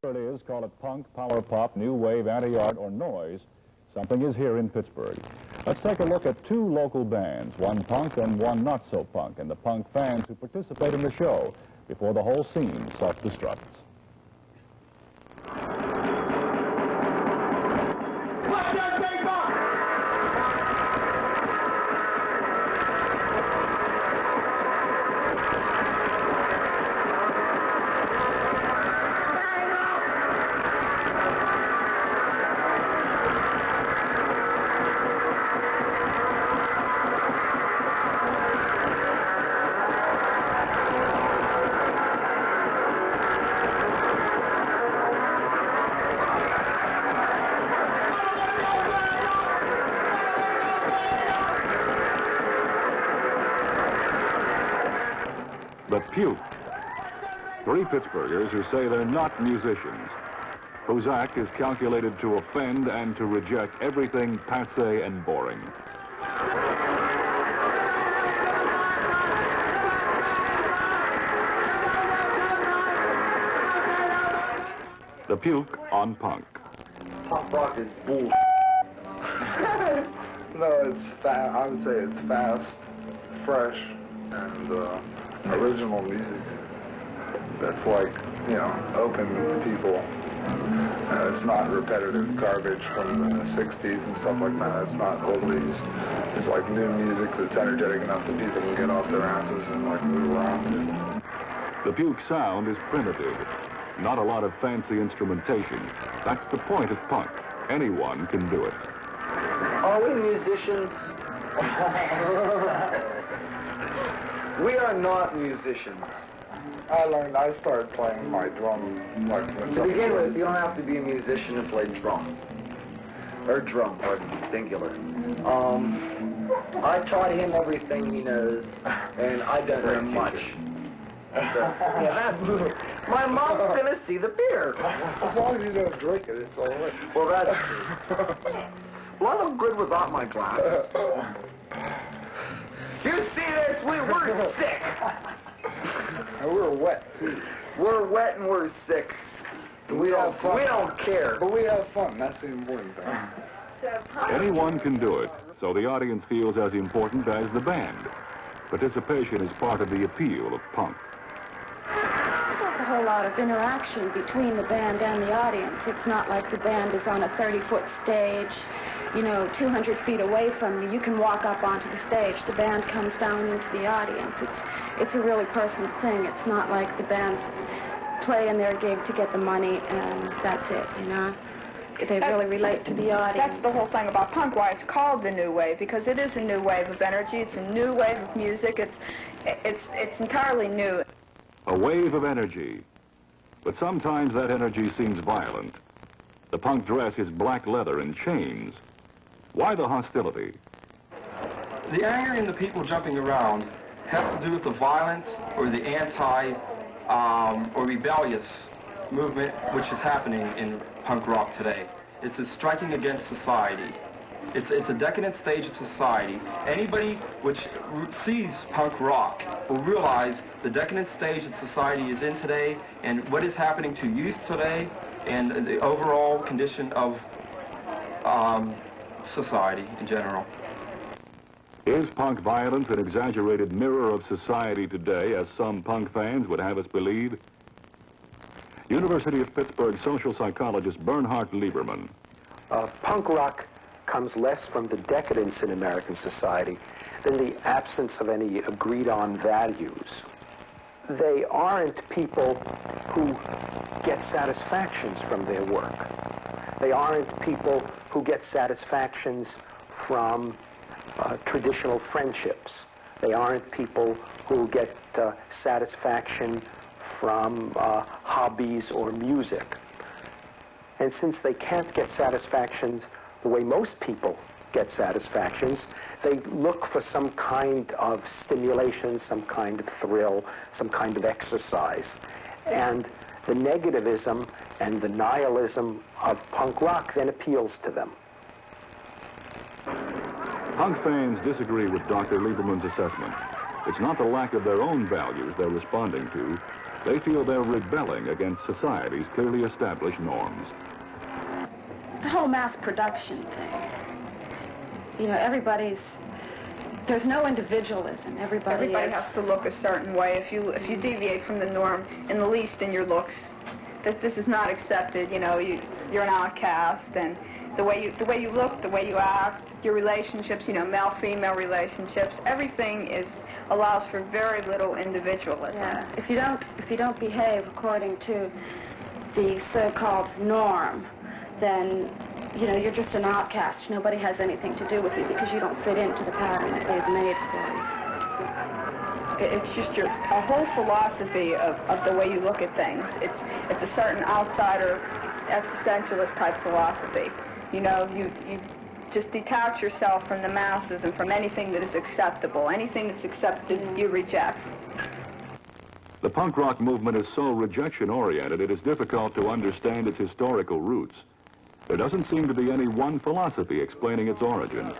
Whatever it is, call it punk, power pop, new wave, anti-art, or noise, something is here in Pittsburgh. Let's take a look at two local bands, one punk and one not so punk, and the punk fans who participate in the show before the whole scene self-destructs. The Puke. Three Pittsburghers who say they're not musicians, whose act is calculated to offend and to reject everything passé and boring. The Puke on punk. Punk rock is bull. No, it's fast. I would say it's fast, fresh, and original music. That's like, you know, open to people. It's not repetitive garbage from the 60s and stuff like that. It's not oldies. It's like new music that's energetic enough that people can get off their asses and like move around. The Puke sound is primitive. Not a lot of fancy instrumentation. That's the point of punk. Anyone can do it. Are we musicians? We are not musicians. I started playing my drum like when To begin with, you don't have to be a musician to play drums. Or drum, pardon, singular. I taught him everything he knows, and I don't know much. So, yeah, that's... My mom's gonna see the beer. As long as you don't drink it, it's all right. Well, that's true. Well, I'm good without my glasses. You see this? We're sick. And we're wet, too. We're wet and we're sick. We don't care. But we have fun. That's the important thing. Anyone can do it, so the audience feels as important as the band. Participation is part of the appeal of punk. There's a whole lot of interaction between the band and the audience. It's not like the band is on a 30-foot stage, you know, 200 feet away from you. You can walk up onto the stage. The band comes down into the audience. It's a really personal thing. It's not like the band's playing their gig to get the money and that's it, you know. They really relate to the audience. That's the whole thing about punk, why it's called the new wave, because it is a new wave of energy. It's a new wave of music. It's entirely new. A wave of energy. But sometimes that energy seems violent. The punk dress is black leather and chains. Why the hostility? The anger in the people jumping around has to do with the violence or the anti or rebellious movement which is happening in punk rock today. It's a striking against society. It's a decadent stage of society. Anybody which sees punk rock will realize the decadent stage that society is in today and what is happening to youth today and the overall condition of society in general. Is punk violence an exaggerated mirror of society today, as some punk fans would have us believe? University of Pittsburgh social psychologist Bernhard Lieberman. Punk rock comes less from the decadence in American society than the absence of any agreed-on values. They aren't people who get satisfactions from their work. They aren't people who get satisfactions from traditional friendships. They aren't people who get satisfaction from hobbies or music. And since they can't get satisfactions the way most people get satisfactions, they look for some kind of stimulation, some kind of thrill, some kind of exercise. And the negativism and the nihilism of punk rock then appeals to them. Punk fans disagree with Dr. Lieberman's assessment. It's not the lack of their own values they're responding to. They feel they're rebelling against society's clearly established norms. The whole mass production thing. You know, there's no individualism. Everybody has to look a certain way. If you deviate from the norm in the least in your looks, this is not accepted. You know, you're an outcast, and the way you look, the way you act, your relationships, you know, male-female relationships, everything allows for very little individualism. Yeah. If you don't behave according to the so-called norm, then you know you're just an outcast. Nobody has anything to do with you because you don't fit into the pattern that they've made for you. It's just a whole philosophy of the way you look at things. It's a certain outsider, existentialist type philosophy. You know, you just detach yourself from the masses and from anything that is acceptable. Anything that's accepted, you reject. The punk rock movement is so rejection-oriented, it is difficult to understand its historical roots. There doesn't seem to be any one philosophy explaining its origin.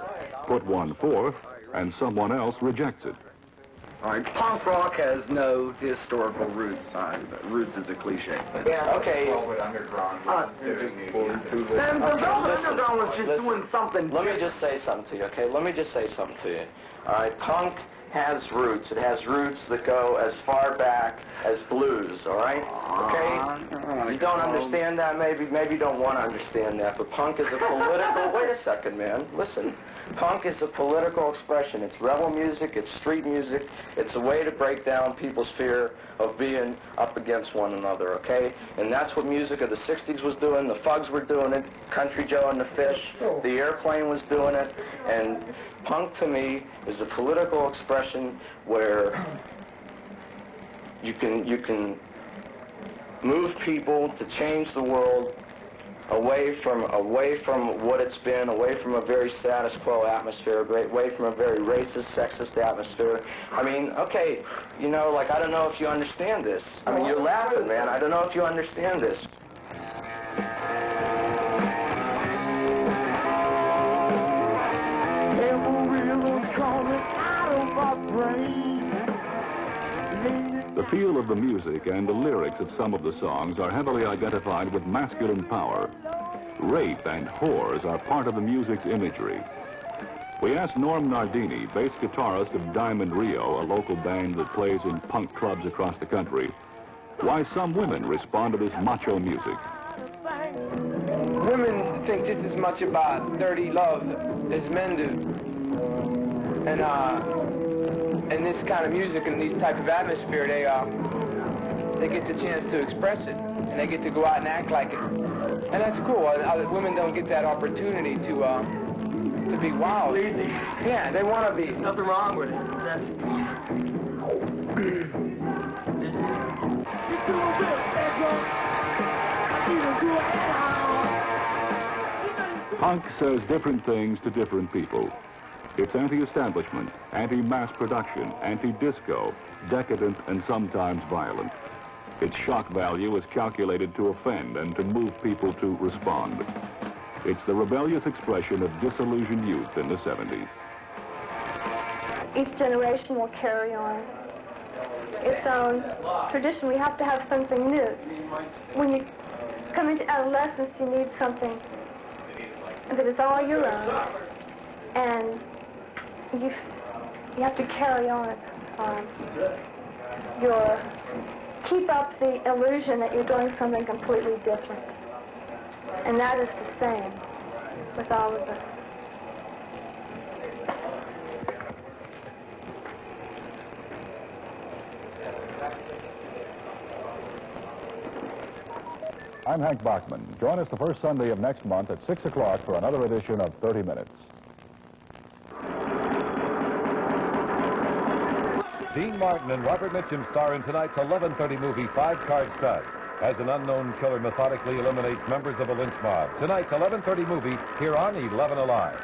Put one forth, and someone else rejects it. All right, punk rock has no historical roots. Roots is a cliche. Yeah, okay. The Velvet Underground was just doing something. Let me just say something to you, okay? Let me just say something to you. All right, punk has roots. It has roots that go as far back as blues, all right? Okay? You don't understand that, maybe you don't want to understand that, but punk is a political... Wait a second, man. Listen. Punk is a political expression. It's rebel music, it's street music, it's a way to break down people's fear of being up against one another, okay? And that's what music of the 60s was doing, the Fugs were doing it, Country Joe and the Fish, the Airplane was doing it, and punk to me is a political expression where you can move people to change the world away from what it's been, away from a very status quo atmosphere, away from a very racist, sexist atmosphere. I mean, okay, you know, like, I don't know if you understand this. I mean, you're laughing, man. I don't know if you understand this. The feel of the music and the lyrics of some of the songs are heavily identified with masculine power. Rape and whores are part of the music's imagery. We asked Norm Nardini, bass guitarist of Diamond Rio, a local band that plays in punk clubs across the country, why some women respond to this macho music. Women think just as much about dirty love as men do. And this kind of music and these type of atmosphere, they get the chance to express it, and they get to go out and act like it. And that's cool. Women don't get that opportunity to be wild. Yeah, they want to be. Nothing wrong with it. Punk says different things to different people. It's anti-establishment, anti-mass production, anti-disco, decadent, and sometimes violent. Its shock value is calculated to offend and to move people to respond. It's the rebellious expression of disillusioned youth in the 70s. Each generation will carry on its own tradition. We have to have something new. When you come into adolescence, you need something that is all your own, and you have to carry on. Keep up the illusion that you're doing something completely different. And that is the same with all of us. I'm Hank Bachman. Join us the first Sunday of next month at 6 o'clock for another edition of 30 Minutes. Dean Martin and Robert Mitchum star in tonight's 11:30 movie, Five Card Stud, as an unknown killer methodically eliminates members of a lynch mob. Tonight's 11:30 movie here on 11 Alive.